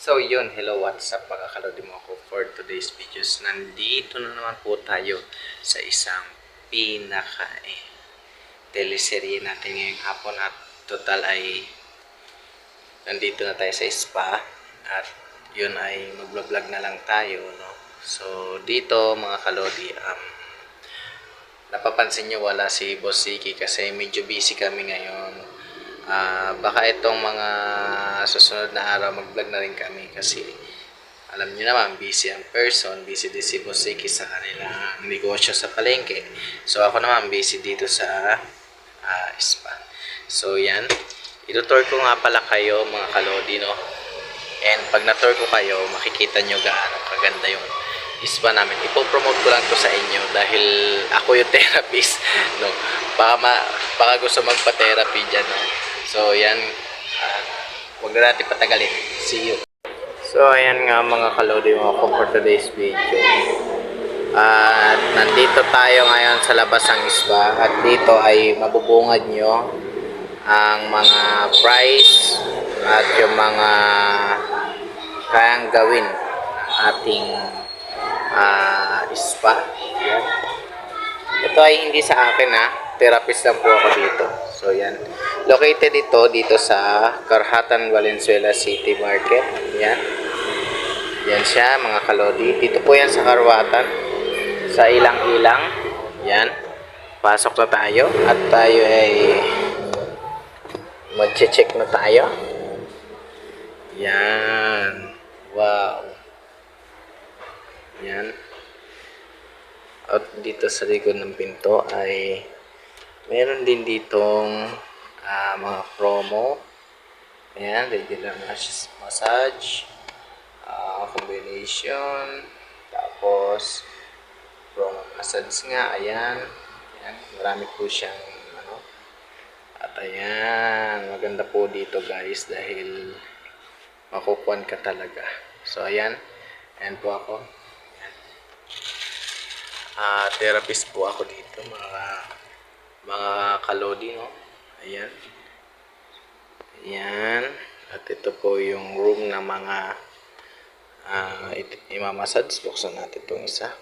So yun, hello, what's up mga kalodi mo ako for today's videos. Nandito na naman po tayo sa isang teleserye natin ngayong hapon at total ay nandito na tayo sa spa at yun ay mag-vlog na lang tayo, no? So dito mga kalodi, napapansin nyo wala si Boss Siki kasi medyo busy kami ngayon. Baka itong mga susunod na araw mag-vlog na rin kami kasi alam niyo naman busy ang person, busy din si Boss Siki sa kanilang negosyo sa palengke. So ako naman busy dito sa spa. So yan, itutour ko nga pala kayo mga kalodi, no? And pag na-tour ko kayo, makikita nyo gaano kaganda yung spa namin. Ipopromote ko lang to sa inyo dahil ako yung therapist, no? Baka gusto magpa-therapy dyan, no? So yan, huwag na natin patagalin. See you. So ayan nga mga kalodi mo ako for today's video. At nandito tayo ngayon sa labas ng spa at dito ay mabubungad nyo ang mga price at yung mga kayang gawin ng ating spa. Yan. Ito ay hindi sa akin, therapist lang po ako dito. So yan, located dito sa Karhatan, Valenzuela City Market. Yan. Yan siya mga kalodi. Dito po yan sa Karhatan, sa ilang-ilang. Yan. Pasok na tayo at tayo ay mag-check na tayo. Yan. Wow. Yan. At dito sa likod ng pinto ay meron din ditong mga promo. Ayan, regular massage, combination, tapos promo massage nga. Ayan. Ayan, marami po siyang at ayan, maganda po dito guys dahil makukuhan ka talaga. So ayan, ayan po ako. Therapist po ako dito mga kalodi, no? Ayan. Ayan. At ito po yung room na mga imamassage. Buksan natin itong isa.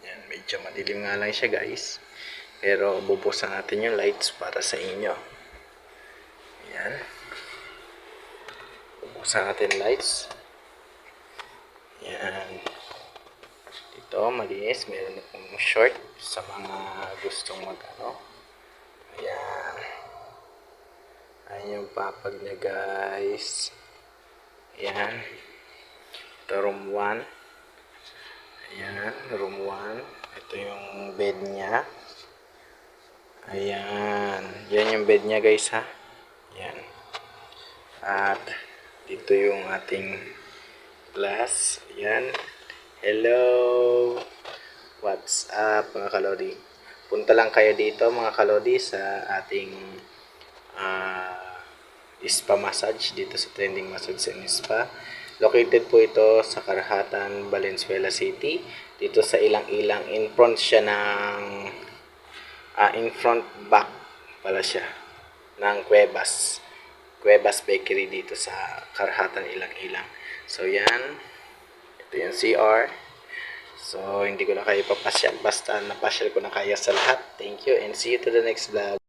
Ayan, medyo madilim nga lang siya guys. Pero bubuksan natin yung lights para sa inyo. Ayan. Bubuksan natin lights. Ayan. Ito, malinis. Meron na pong short sa mga gustong Ayan. Ayan yung papag niya guys. Ayan. Ito room 1. Ayan, room 1. Ito yung bed niya. Ayan. Yan yung bed niya guys, ha. Ayan. At dito yung ating glass. Ayan. Hello. What's up mga kalodi? Punta lang kayo dito mga kalodi sa ating spa massage dito sa Trending Massage and Spa. Located po ito sa Karhatan, Valenzuela City. Dito sa ilang-ilang. In front siya ng in front back pala siya ng Cuevas Bakery dito sa Karhatan, ilang-ilang. So yan, ito yung CR. So hindi ko na kayo papasyal, basta napasyal ko na kayo sa lahat. Thank you and see you to the next vlog.